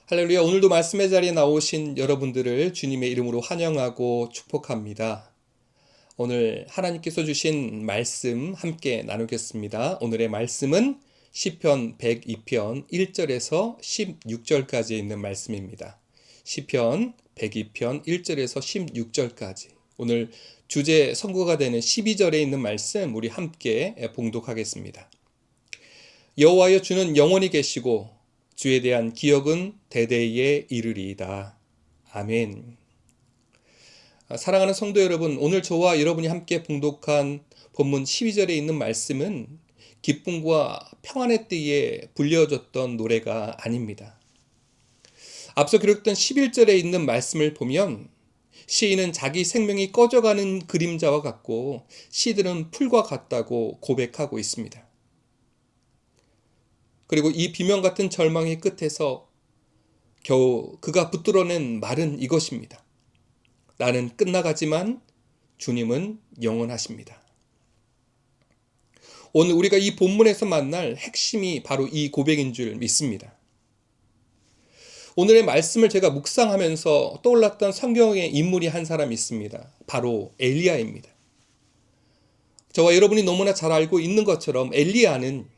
할렐루야. 오늘도 말씀의 자리에 나오신 여러분들을 주님의 이름으로 환영하고 축복합니다. 오늘 하나님께서 주신 말씀 함께 나누겠습니다. 오늘의 말씀은 시편 102편 1절에서 16절까지 있는 말씀입니다. 시편 102편 1절에서 16절까지. 오늘 주제 선고가 되는 12절에 있는 말씀 우리 함께 봉독하겠습니다. 여호와여, 주는 영원히 계시고 주에 대한 기억은 대대에 이르리이다. 아멘. 사랑하는 성도 여러분, 오늘 저와 여러분이 함께 봉독한 본문 12절에 있는 말씀은 기쁨과 평안의 띠에 불려졌던 노래가 아닙니다. 앞서 기록된 11절에 있는 말씀을 보면 시인은 자기 생명이 꺼져가는 그림자와 같고 시들은 풀과 같다고 고백하고 있습니다. 그리고 이 비명 같은 절망의 끝에서 겨우 그가 붙들어낸 말은 이것입니다. 나는 끝나가지만 주님은 영원하십니다. 오늘 우리가 이 본문에서 만날 핵심이 바로 이 고백인 줄 믿습니다. 오늘의 말씀을 제가 묵상하면서 떠올랐던 성경의 인물이 한 사람이 있습니다. 바로 엘리야입니다. 저와 여러분이 너무나 잘 알고 있는 것처럼 엘리야는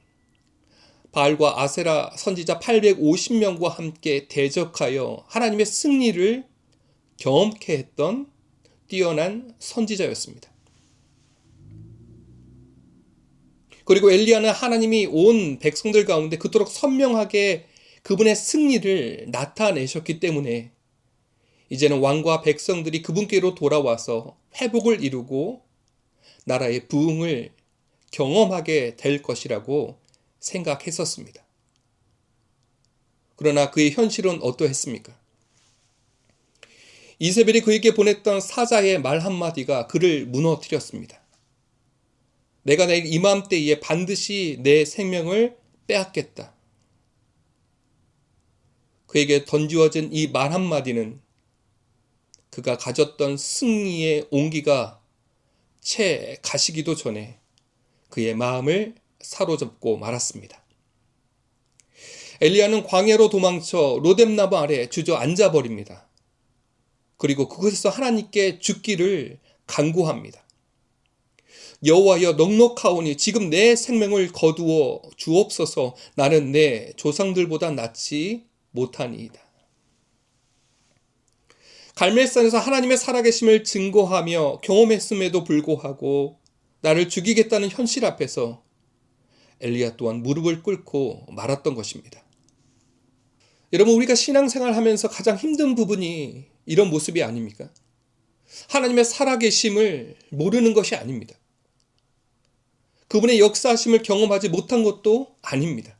바알과 아세라 선지자 850명과 함께 대적하여 하나님의 승리를 경험케 했던 뛰어난 선지자였습니다. 그리고 엘리야는 하나님이 온 백성들 가운데 그토록 선명하게 그분의 승리를 나타내셨기 때문에 이제는 왕과 백성들이 그분께로 돌아와서 회복을 이루고 나라의 부흥을 경험하게 될 것이라고 생각했었습니다. 그러나 그의 현실은 어떠했습니까? 이세벨이 그에게 보냈던 사자의 말 한마디가 그를 무너뜨렸습니다. 내가 내일 이맘때에 반드시 내 생명을 빼앗겠다. 그에게 던지워진 이 말 한마디는 그가 가졌던 승리의 온기가 채 가시기도 전에 그의 마음을 사로잡고 말았습니다. 엘리야는 광야로 도망쳐 로뎀나무 아래 주저앉아 버립니다. 그리고 그곳에서 하나님께 죽기를 간구합니다. 여호와여, 넉넉하오니 지금 내 생명을 거두어 주옵소서. 나는 내 조상들보다 낫지 못하니이다. 갈멜산에서 하나님의 살아계심을 증거하며 경험했음에도 불구하고 나를 죽이겠다는 현실 앞에서 엘리야 또한 무릎을 꿇고 말았던 것입니다. 여러분, 우리가 신앙생활 하면서 가장 힘든 부분이 이런 모습이 아닙니까? 하나님의 살아계심을 모르는 것이 아닙니다. 그분의 역사하심을 경험하지 못한 것도 아닙니다.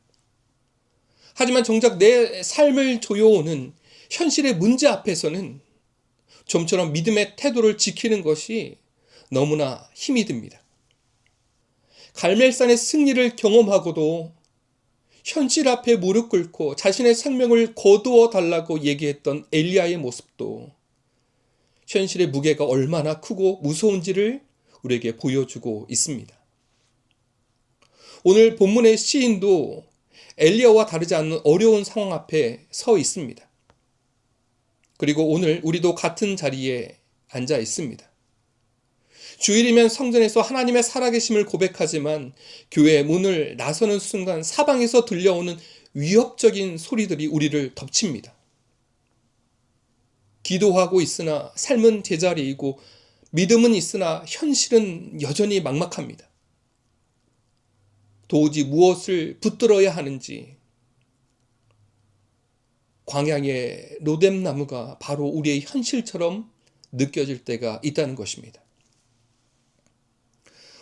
하지만 정작 내 삶을 조여오는 현실의 문제 앞에서는 좀처럼 믿음의 태도를 지키는 것이 너무나 힘이 듭니다. 갈멜산의 승리를 경험하고도 현실 앞에 무릎 꿇고 자신의 생명을 거두어 달라고 얘기했던 엘리야의 모습도 현실의 무게가 얼마나 크고 무서운지를 우리에게 보여주고 있습니다. 오늘 본문의 시인도 엘리야와 다르지 않는 어려운 상황 앞에 서 있습니다. 그리고 오늘 우리도 같은 자리에 앉아 있습니다. 주일이면 성전에서 하나님의 살아계심을 고백하지만 교회의 문을 나서는 순간 사방에서 들려오는 위협적인 소리들이 우리를 덮칩니다. 기도하고 있으나 삶은 제자리이고 믿음은 있으나 현실은 여전히 막막합니다. 도무지 무엇을 붙들어야 하는지 광야의 로뎀나무가 바로 우리의 현실처럼 느껴질 때가 있다는 것입니다.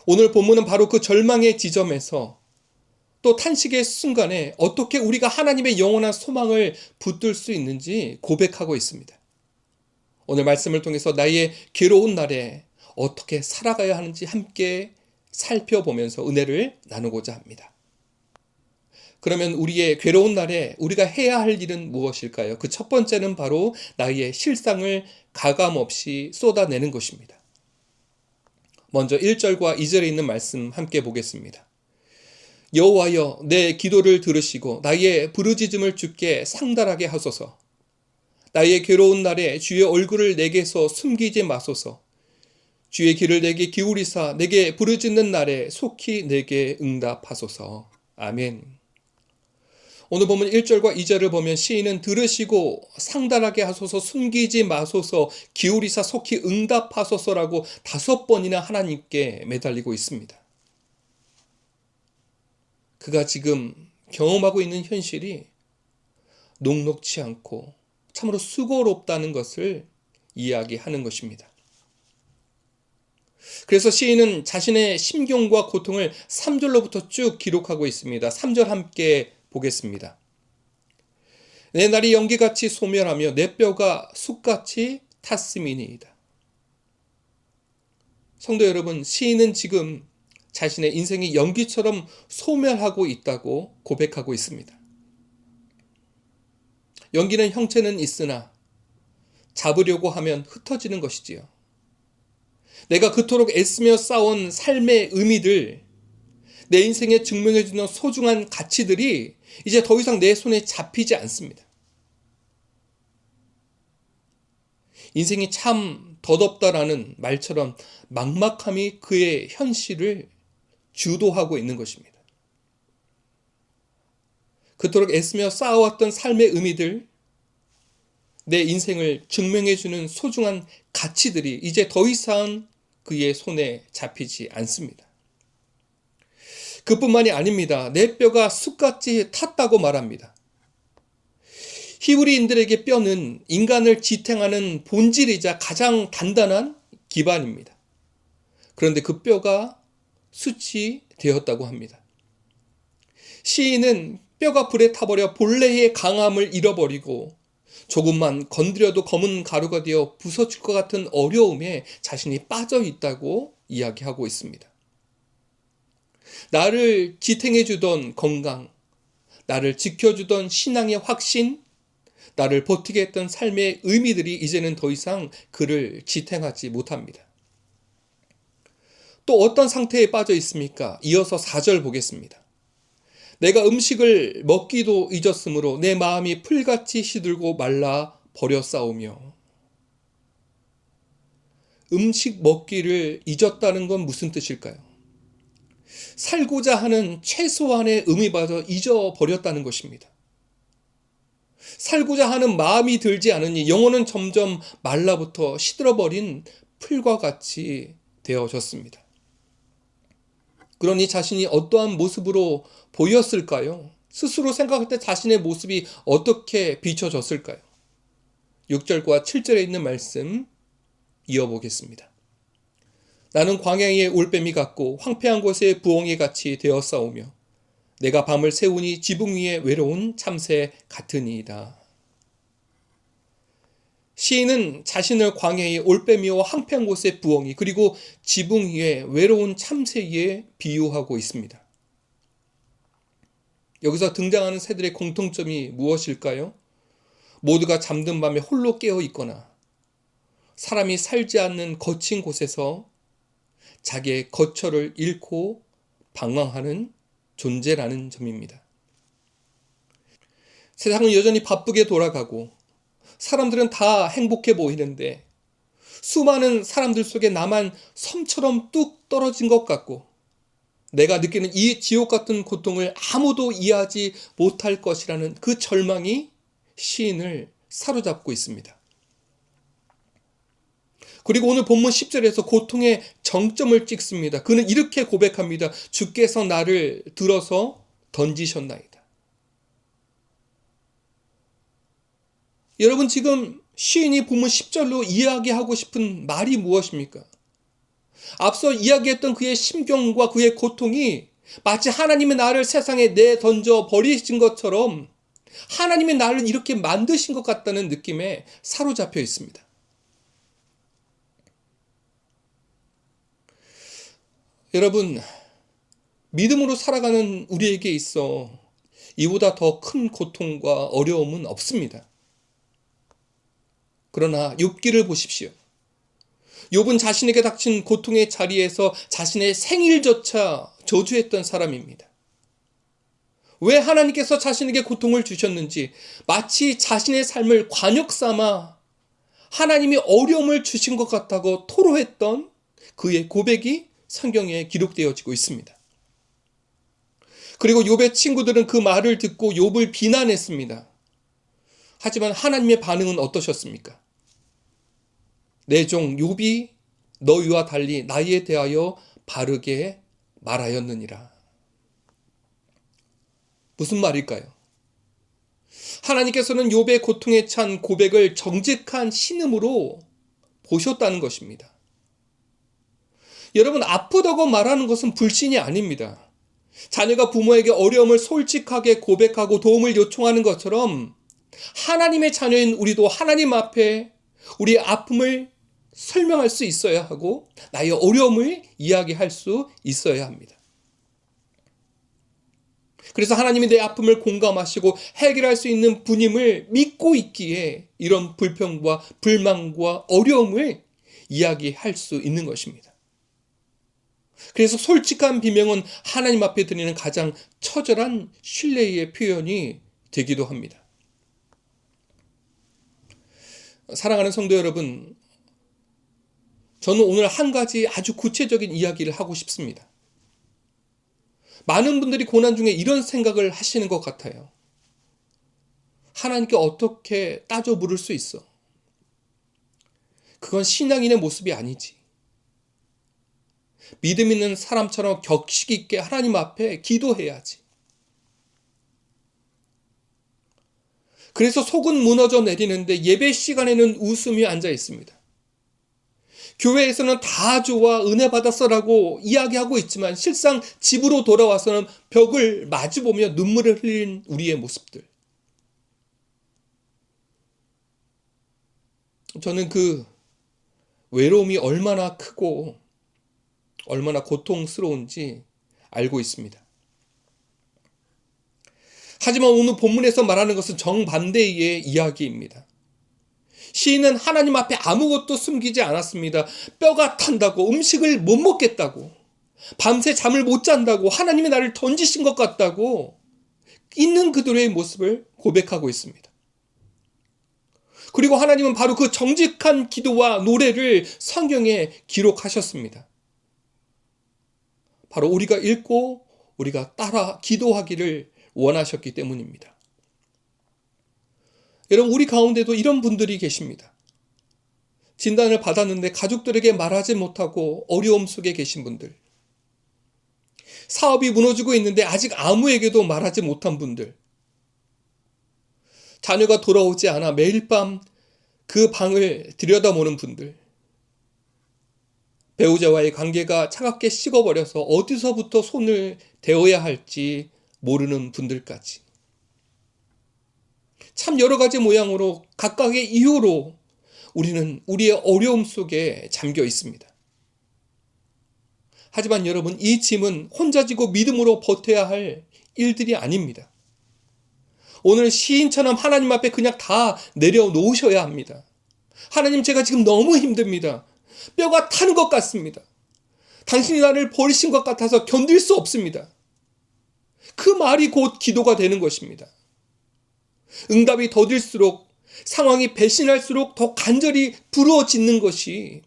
오늘 본문은 바로 그 절망의 지점에서 또 탄식의 순간에 어떻게 우리가 하나님의 영원한 소망을 붙들 수 있는지 고백하고 있습니다. 오늘 말씀을 통해서 나의 괴로운 날에 어떻게 살아가야 하는지 함께 살펴보면서 은혜를 나누고자 합니다. 그러면 우리의 괴로운 날에 우리가 해야 할 일은 무엇일까요? 그 첫 번째는 바로 나의 실상을 가감없이 쏟아내는 것입니다. 먼저 1절과 2절에 있는 말씀 함께 보겠습니다. 여호와여 내 기도를 들으시고 나의 부르짖음을 주께 상달하게 하소서. 나의 괴로운 날에 주의 얼굴을 내게서 숨기지 마소서. 주의 귀를 내게 기울이사 내게 부르짖는 날에 속히 내게 응답하소서. 아멘. 오늘 보면 1절과 2절을 보면 시인은 들으시고 상달하게 하소서, 숨기지 마소서, 기울이사 속히 응답하소서라고 5번이나 하나님께 매달리고 있습니다. 그가 지금 경험하고 있는 현실이 녹록지 않고 참으로 수고롭다는 것을 이야기하는 것입니다. 그래서 시인은 자신의 심경과 고통을 3절로부터 쭉 기록하고 있습니다. 3절 함께 보겠습니다. 내 날이 연기같이 소멸하며 내 뼈가 숯같이 탔음이니이다. 성도 여러분, 시인은 지금 자신의 인생이 연기처럼 소멸하고 있다고 고백하고 있습니다. 연기는 형체는 있으나 잡으려고 하면 흩어지는 것이지요. 내가 그토록 애쓰며 쌓아온 삶의 의미들, 내 인생에 증명해주는 소중한 가치들이 이제 더 이상 내 손에 잡히지 않습니다. 인생이 참 덧없다라는 말처럼 막막함이 그의 현실을 주도하고 있는 것입니다. 그토록 애쓰며 쌓아왔던 삶의 의미들, 내 인생을 증명해주는 소중한 가치들이 이제 더 이상 그의 손에 잡히지 않습니다. 그뿐만이 아닙니다. 내 뼈가 숯같이 탔다고 말합니다. 히브리인들에게 뼈는 인간을 지탱하는 본질이자 가장 단단한 기반입니다. 그런데 그 뼈가 숯이 되었다고 합니다. 시인은 뼈가 불에 타버려 본래의 강함을 잃어버리고 조금만 건드려도 검은 가루가 되어 부서질 것 같은 어려움에 자신이 빠져 있다고 이야기하고 있습니다. 나를 지탱해주던 건강, 나를 지켜주던 신앙의 확신, 나를 버티게 했던 삶의 의미들이 이제는 더 이상 그를 지탱하지 못합니다. 또 어떤 상태에 빠져 있습니까? 이어서 4절 보겠습니다. 내가 음식을 먹기도 잊었으므로 내 마음이 풀같이 시들고 말라 버렸사오며. 음식 먹기를 잊었다는 건 무슨 뜻일까요? 살고자 하는 최소한의 의미마저 잊어버렸다는 것입니다. 살고자 하는 마음이 들지 않으니 영혼은 점점 말라붙어 시들어버린 풀과 같이 되어졌습니다. 그러니 자신이 어떠한 모습으로 보였을까요? 스스로 생각할 때 자신의 모습이 어떻게 비춰졌을까요? 6절과 7절에 있는 말씀 이어보겠습니다. 나는 광야의 올빼미 같고 황폐한 곳에 부엉이 같이 되었사오며 내가 밤을 새우니 지붕 위에 외로운 참새 같으니이다. 시인은 자신을 광야의 올빼미와 황폐한 곳의 부엉이 그리고 지붕 위에 외로운 참새에 비유하고 있습니다. 여기서 등장하는 새들의 공통점이 무엇일까요? 모두가 잠든 밤에 홀로 깨어 있거나 사람이 살지 않는 거친 곳에서 자기의 거처를 잃고 방황하는 존재라는 점입니다. 세상은 여전히 바쁘게 돌아가고 사람들은 다 행복해 보이는데 수많은 사람들 속에 나만 섬처럼 뚝 떨어진 것 같고 내가 느끼는 이 지옥 같은 고통을 아무도 이해하지 못할 것이라는 그 절망이 시인을 사로잡고 있습니다. 그리고 오늘 본문 10절에서 고통의 정점을 찍습니다. 그는 이렇게 고백합니다. 주께서 나를 들어서 던지셨나이다. 여러분 지금 시인이 본문 10절로 이야기하고 싶은 말이 무엇입니까? 앞서 이야기했던 그의 심경과 그의 고통이 마치 하나님의 나를 세상에 내던져 버리신 것처럼 하나님의 나를 이렇게 만드신 것 같다는 느낌에 사로잡혀 있습니다. 여러분, 믿음으로 살아가는 우리에게 있어 이보다 더 큰 고통과 어려움은 없습니다. 그러나 욥기를 보십시오. 욥은 자신에게 닥친 고통의 자리에서 자신의 생일조차 저주했던 사람입니다. 왜 하나님께서 자신에게 고통을 주셨는지 마치 자신의 삶을 관역 삼아 하나님이 어려움을 주신 것 같다고 토로했던 그의 고백이 성경에 기록되어지고 있습니다. 그리고 욥의 친구들은 그 말을 듣고 욥을 비난했습니다. 하지만 하나님의 반응은 어떠셨습니까? 내 종 욥이 너희와 달리 나에 대하여 바르게 말하였느니라. 무슨 말일까요? 하나님께서는 욥의 고통에 찬 고백을 정직한 신음으로 보셨다는 것입니다. 여러분, 아프다고 말하는 것은 불신이 아닙니다. 자녀가 부모에게 어려움을 솔직하게 고백하고 도움을 요청하는 것처럼 하나님의 자녀인 우리도 하나님 앞에 우리의 아픔을 설명할 수 있어야 하고 나의 어려움을 이야기할 수 있어야 합니다. 그래서 하나님이 내 아픔을 공감하시고 해결할 수 있는 분임을 믿고 있기에 이런 불평과 불만과 어려움을 이야기할 수 있는 것입니다. 그래서 솔직한 비명은 하나님 앞에 드리는 가장 처절한 신뢰의 표현이 되기도 합니다. 사랑하는 성도 여러분, 저는 오늘 한 가지 아주 구체적인 이야기를 하고 싶습니다. 많은 분들이 고난 중에 이런 생각을 하시는 것 같아요. 하나님께 어떻게 따져 물을 수 있어? 그건 신앙인의 모습이 아니지. 믿음 있는 사람처럼 격식 있게 하나님 앞에 기도해야지. 그래서 속은 무너져 내리는데 예배 시간에는 웃음이 앉아 있습니다. 교회에서는 다 좋아 은혜 받았어라고 이야기하고 있지만 실상 집으로 돌아와서는 벽을 마주보며 눈물을 흘린 우리의 모습들. 저는 그 외로움이 얼마나 크고 얼마나 고통스러운지 알고 있습니다. 하지만 오늘 본문에서 말하는 것은 정반대의 이야기입니다. 시인은 하나님 앞에 아무것도 숨기지 않았습니다. 뼈가 탄다고, 음식을 못 먹겠다고, 밤새 잠을 못 잔다고, 하나님이 나를 던지신 것 같다고 있는 그들의 모습을 고백하고 있습니다. 그리고 하나님은 바로 그 정직한 기도와 노래를 성경에 기록하셨습니다. 바로 우리가 읽고 우리가 따라 기도하기를 원하셨기 때문입니다. 여러분, 우리 가운데도 이런 분들이 계십니다. 진단을 받았는데 가족들에게 말하지 못하고 어려움 속에 계신 분들. 사업이 무너지고 있는데 아직 아무에게도 말하지 못한 분들. 자녀가 돌아오지 않아 매일 밤 그 방을 들여다보는 분들. 배우자와의 관계가 차갑게 식어버려서 어디서부터 손을 대어야 할지 모르는 분들까지. 참 여러 가지 모양으로 각각의 이유로 우리는 우리의 어려움 속에 잠겨 있습니다. 하지만 여러분, 이 짐은 혼자 지고 믿음으로 버텨야 할 일들이 아닙니다. 오늘 시인처럼 하나님 앞에 그냥 다 내려놓으셔야 합니다. 하나님, 제가 지금 너무 힘듭니다. 뼈가 타는 것 같습니다. 당신이 나를 버리신 것 같아서 견딜 수 없습니다. 그 말이 곧 기도가 되는 것입니다. 응답이 더딜수록, 상황이 배신할수록 더 간절히 부러워지는 것이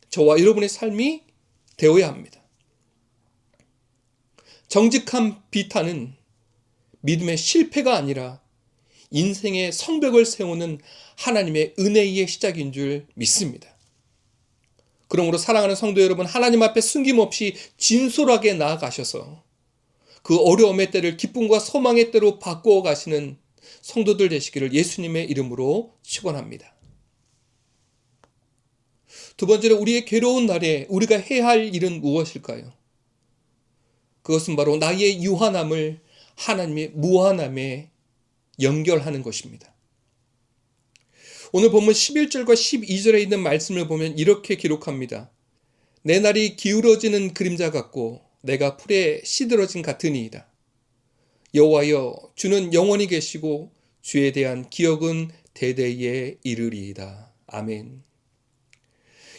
저와 여러분의 삶이 되어야 합니다. 정직한 비탄은 믿음의 실패가 아니라 인생의 성벽을 세우는 하나님의 은혜의 시작인 줄 믿습니다. 그러므로 사랑하는 성도 여러분, 하나님 앞에 숨김없이 진솔하게 나아가셔서 그 어려움의 때를 기쁨과 소망의 때로 바꾸어 가시는 성도들 되시기를 예수님의 이름으로 축원합니다. 두 번째로, 우리의 괴로운 날에 우리가 해야 할 일은 무엇일까요? 그것은 바로 나의 유한함을 하나님의 무한함에 연결하는 것입니다. 오늘 본문 11절과 12절에 있는 말씀을 보면 이렇게 기록합니다. 내 날이 기울어지는 그림자 같고 내가 풀에 시들어진 같으니이다. 여호와여, 주는 영원히 계시고 주에 대한 기억은 대대에 이르리이다. 아멘.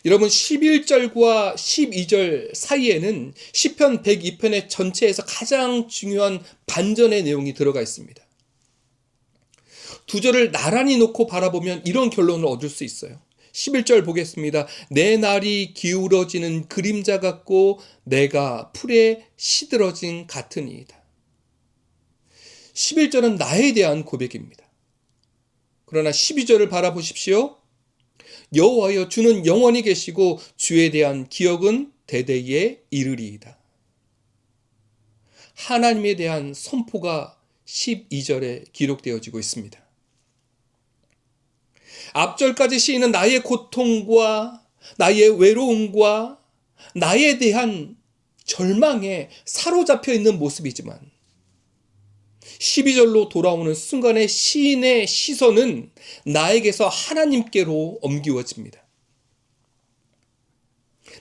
여러분 11절과 12절 사이에는 시편 102편의 전체에서 가장 중요한 반전의 내용이 들어가 있습니다. 두 절을 나란히 놓고 바라보면 이런 결론을 얻을 수 있어요. 11절 보겠습니다. 내 날이 기울어지는 그림자 같고 내가 풀에 시들어진 같으니이다. 11절은 나에 대한 고백입니다. 그러나 12절을 바라보십시오. 여호와여 주는 영원히 계시고 주에 대한 기억은 대대에 이르리이다. 하나님에 대한 선포가 12절에 기록되어지고 있습니다. 앞절까지 시인은 나의 고통과 나의 외로움과 나에 대한 절망에 사로잡혀 있는 모습이지만 12절로 돌아오는 순간에 시인의 시선은 나에게서 하나님께로 옮기워집니다.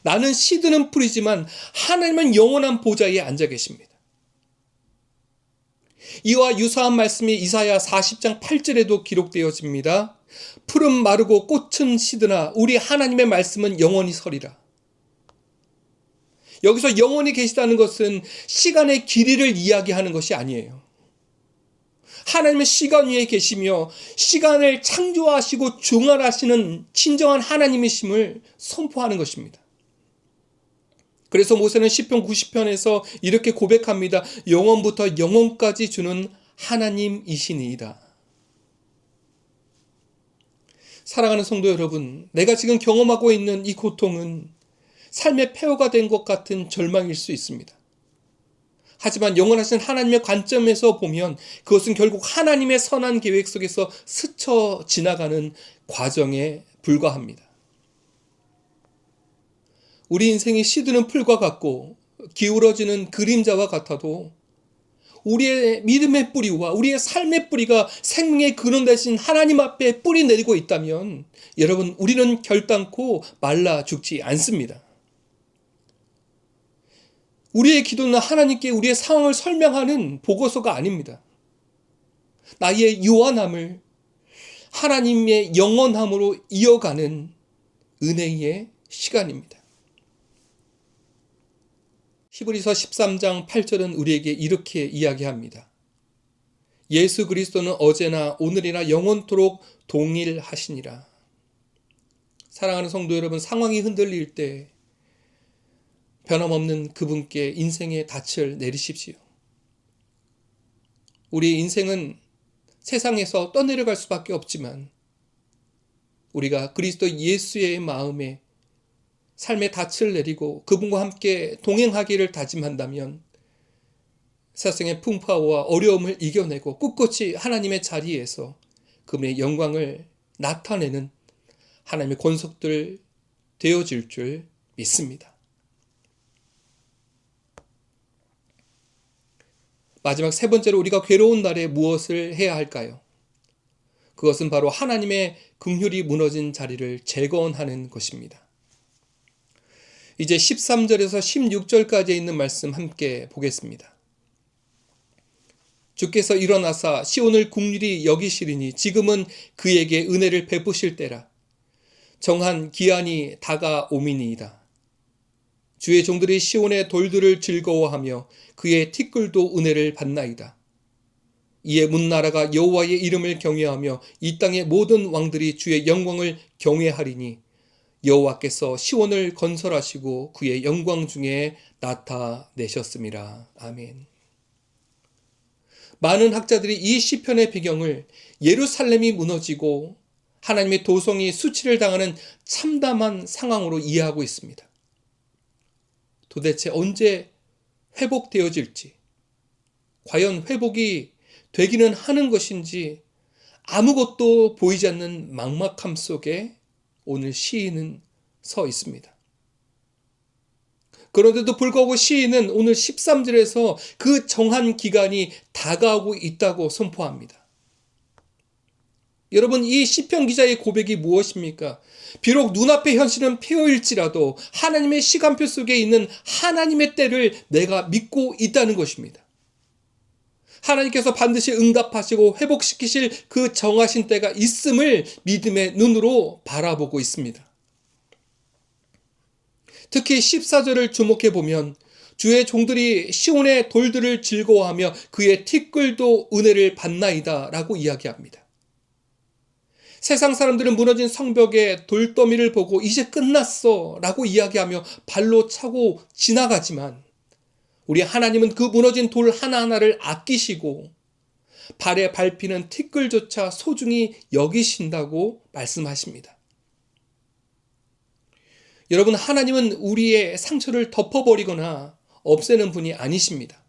나는 시드는 풀이지만 하나님은 영원한 보좌에 앉아 계십니다. 이와 유사한 말씀이 이사야 40장 8절에도 기록되어집니다. 풀은 마르고 꽃은 시드나 우리 하나님의 말씀은 영원히 서리라. 여기서 영원히 계시다는 것은 시간의 길이를 이야기하는 것이 아니에요. 하나님은 시간 위에 계시며 시간을 창조하시고 중화하시는 진정한 하나님이심을 선포하는 것입니다. 그래서 모세는 시편 90편에서 이렇게 고백합니다. 영원부터 영원까지 주는 하나님이시니이다. 사랑하는 성도 여러분, 내가 지금 경험하고 있는 이 고통은 삶의 폐허가 된 것 같은 절망일 수 있습니다. 하지만 영원하신 하나님의 관점에서 보면 그것은 결국 하나님의 선한 계획 속에서 스쳐 지나가는 과정에 불과합니다. 우리 인생이 시드는 풀과 같고 기울어지는 그림자와 같아도 우리의 믿음의 뿌리와 우리의 삶의 뿌리가 생명의 근원 되신 하나님 앞에 뿌리 내리고 있다면 여러분, 우리는 결단코 말라 죽지 않습니다. 우리의 기도는 하나님께 우리의 상황을 설명하는 보고서가 아닙니다. 나의 유한함을 하나님의 영원함으로 이어가는 은혜의 시간입니다. 히브리서 13장 8절은 우리에게 이렇게 이야기합니다. 예수 그리스도는 어제나 오늘이나 영원토록 동일하시니라. 사랑하는 성도 여러분, 상황이 흔들릴 때 변함없는 그분께 인생의 닻을 내리십시오. 우리 인생은 세상에서 떠내려갈 수밖에 없지만 우리가 그리스도 예수의 마음에 삶의 닻을 내리고 그분과 함께 동행하기를 다짐한다면 세상의 풍파와 어려움을 이겨내고 꿋꿋이 하나님의 자리에서 그분의 영광을 나타내는 하나님의 권속들 되어질 줄 믿습니다. 마지막 세 번째로 우리가 괴로운 날에 무엇을 해야 할까요? 그것은 바로 하나님의 긍휼이 무너진 자리를 재건하는 것입니다. 이제 13절에서 16절까지 있는 말씀 함께 보겠습니다. 주께서 일어나사 시온을 긍휼히 여기시리니 지금은 그에게 은혜를 베푸실 때라. 정한 기한이 다가오미니이다. 주의 종들이 시온의 돌들을 즐거워하며 그의 티끌도 은혜를 받나이다. 이에 문나라가 여호와의 이름을 경외하며 이 땅의 모든 왕들이 주의 영광을 경외하리니 여호와께서 시온을 건설하시고 그의 영광 중에 나타내셨음이라. 아멘. 많은 학자들이 이 시편의 배경을 예루살렘이 무너지고 하나님의 도성이 수치를 당하는 참담한 상황으로 이해하고 있습니다. 도대체 언제 회복되어질지, 과연 회복이 되기는 하는 것인지 아무것도 보이지 않는 막막함 속에 오늘 시인은 서 있습니다. 그런데도 불구하고 시인은 오늘 13절에서 그 정한 기간이 다가오고 있다고 선포합니다. 여러분, 이 시편 기자의 고백이 무엇입니까? 비록 눈앞의 현실은 폐허일지라도 하나님의 시간표 속에 있는 하나님의 때를 내가 믿고 있다는 것입니다. 하나님께서 반드시 응답하시고 회복시키실 그 정하신 때가 있음을 믿음의 눈으로 바라보고 있습니다. 특히 14절을 주목해 보면 주의 종들이 시온의 돌들을 즐거워하며 그의 티끌도 은혜를 받나이다 라고 이야기합니다. 세상 사람들은 무너진 성벽에 돌더미를 보고 이제 끝났어 라고 이야기하며 발로 차고 지나가지만 우리 하나님은 그 무너진 돌 하나하나를 아끼시고 발에 밟히는 티끌조차 소중히 여기신다고 말씀하십니다. 여러분, 하나님은 우리의 상처를 덮어버리거나 없애는 분이 아니십니다.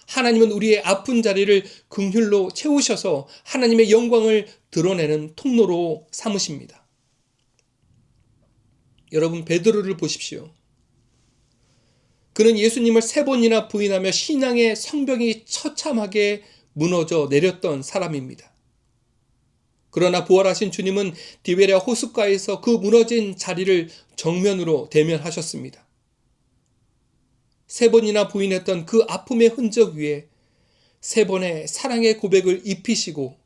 하나님은 우리의 아픈 자리를 긍휼로 채우셔서 하나님의 영광을 드러내는 통로로 삼으십니다. 여러분, 베드로를 보십시오. 그는 예수님을 3번이나 부인하며 신앙의 성벽이 처참하게 무너져 내렸던 사람입니다. 그러나 부활하신 주님은 디베랴 호숫가에서 그 무너진 자리를 정면으로 대면하셨습니다. 3번이나 부인했던 그 아픔의 흔적 위에 3번의 사랑의 고백을 입히시고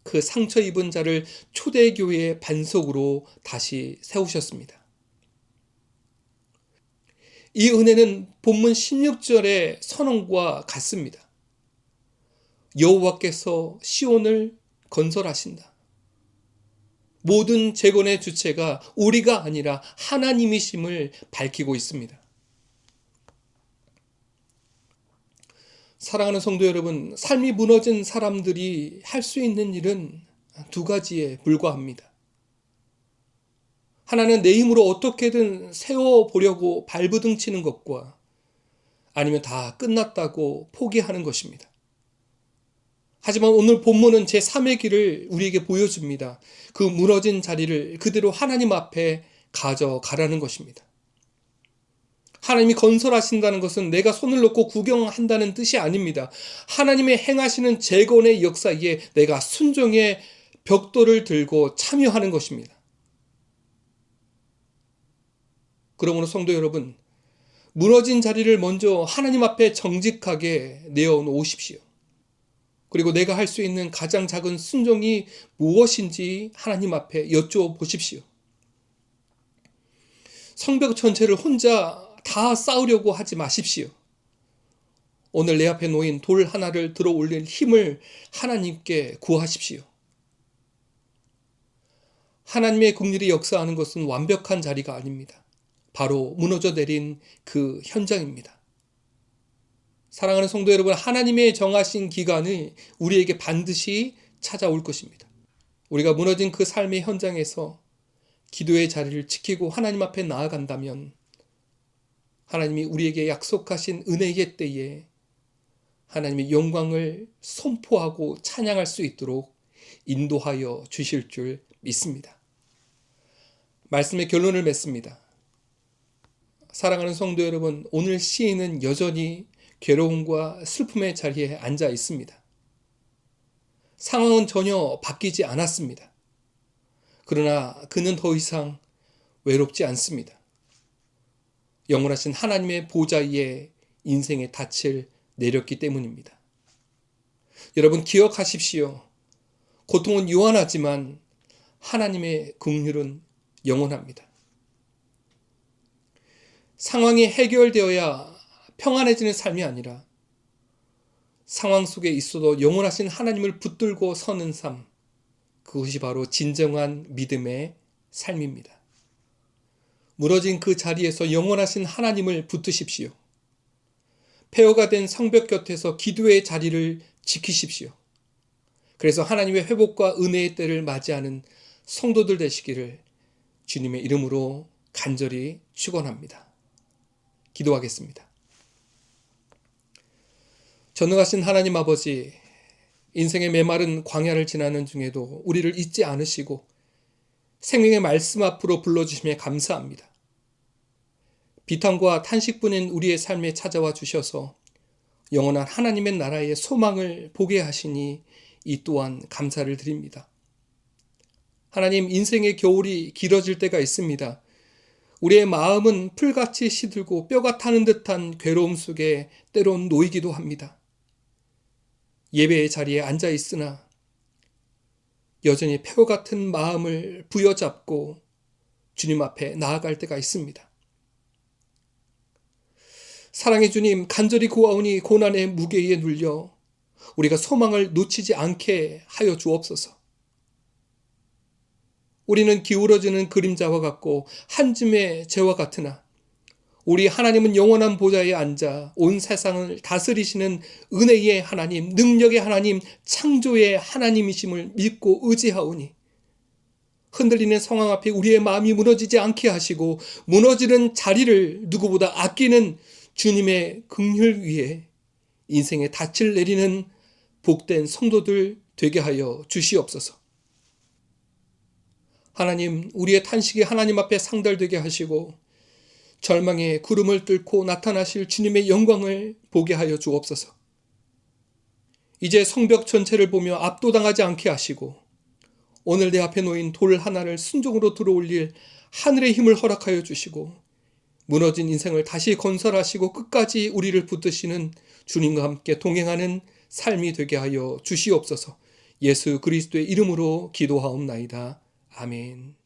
그 상처 입은 자를 초대교회의 반석으로 다시 세우셨습니다. 이 은혜는 본문 16절의 선언과 같습니다. 여호와께서 시온을 건설하신다. 모든 재건의 주체가 우리가 아니라 하나님이심을 밝히고 있습니다. 사랑하는 성도 여러분, 삶이 무너진 사람들이 할 수 있는 일은 2가지에 불과합니다. 하나는 내 힘으로 어떻게든 세워보려고 발부둥 치는 것과 아니면 다 끝났다고 포기하는 것입니다. 하지만 오늘 본문은 제3의 길을 우리에게 보여줍니다. 그 무너진 자리를 그대로 하나님 앞에 가져가라는 것입니다. 하나님이 건설하신다는 것은 내가 손을 놓고 구경한다는 뜻이 아닙니다. 하나님의 행하시는 재건의 역사에 내가 순종의 벽돌을 들고 참여하는 것입니다. 그러므로 성도 여러분, 무너진 자리를 먼저 하나님 앞에 정직하게 내어놓으십시오. 그리고 내가 할 수 있는 가장 작은 순종이 무엇인지 하나님 앞에 여쭤보십시오. 성벽 전체를 혼자 다 쌓으려고 하지 마십시오. 오늘 내 앞에 놓인 돌 하나를 들어 올릴 힘을 하나님께 구하십시오. 하나님의 긍휼이 역사하는 것은 완벽한 자리가 아닙니다. 바로 무너져 내린 그 현장입니다. 사랑하는 성도 여러분, 하나님의 정하신 기간이 우리에게 반드시 찾아올 것입니다. 우리가 무너진 그 삶의 현장에서 기도의 자리를 지키고 하나님 앞에 나아간다면 하나님이 우리에게 약속하신 은혜의 때에 하나님의 영광을 선포하고 찬양할 수 있도록 인도하여 주실 줄 믿습니다. 말씀의 결론을 맺습니다. 사랑하는 성도 여러분, 오늘 시인은 여전히 괴로움과 슬픔의 자리에 앉아 있습니다. 상황은 전혀 바뀌지 않았습니다. 그러나 그는 더 이상 외롭지 않습니다. 영원하신 하나님의 보좌 위에 인생의 닻을 내렸기 때문입니다. 여러분, 기억하십시오. 고통은 유한하지만 하나님의 긍휼은 영원합니다. 상황이 해결되어야 평안해지는 삶이 아니라 상황 속에 있어도 영원하신 하나님을 붙들고 서는 삶, 그것이 바로 진정한 믿음의 삶입니다. 무너진 그 자리에서 영원하신 하나님을 붙드십시오. 폐허가 된 성벽 곁에서 기도의 자리를 지키십시오. 그래서 하나님의 회복과 은혜의 때를 맞이하는 성도들 되시기를 주님의 이름으로 간절히 축원합니다. 기도하겠습니다. 전능하신 하나님 아버지, 인생의 메마른 광야를 지나는 중에도 우리를 잊지 않으시고 생명의 말씀 앞으로 불러주심에 감사합니다. 비탄과 탄식뿐인 우리의 삶에 찾아와 주셔서 영원한 하나님의 나라의 소망을 보게 하시니 이 또한 감사를 드립니다. 하나님, 인생의 겨울이 길어질 때가 있습니다. 우리의 마음은 풀같이 시들고 뼈가 타는 듯한 괴로움 속에 때론 놓이기도 합니다. 예배의 자리에 앉아 있으나 여전히 폐허 같은 마음을 부여잡고 주님 앞에 나아갈 때가 있습니다. 사랑의 주님, 간절히 구하오니 고난의 무게에 눌려 우리가 소망을 놓치지 않게 하여 주옵소서. 우리는 기울어지는 그림자와 같고 한 줌의 재와 같으나 우리 하나님은 영원한 보좌에 앉아 온 세상을 다스리시는 은혜의 하나님, 능력의 하나님, 창조의 하나님이심을 믿고 의지하오니 흔들리는 상황 앞에 우리의 마음이 무너지지 않게 하시고 무너지는 자리를 누구보다 아끼는 주님의 긍휼 위에 인생의 닻을 내리는 복된 성도들 되게 하여 주시옵소서. 하나님, 우리의 탄식이 하나님 앞에 상달되게 하시고 절망의 구름을 뚫고 나타나실 주님의 영광을 보게 하여 주옵소서. 이제 성벽 전체를 보며 압도당하지 않게 하시고 오늘 내 앞에 놓인 돌 하나를 순종으로 들어올릴 하늘의 힘을 허락하여 주시고 무너진 인생을 다시 건설하시고 끝까지 우리를 붙드시는 주님과 함께 동행하는 삶이 되게 하여 주시옵소서. 예수 그리스도의 이름으로 기도하옵나이다. 아멘.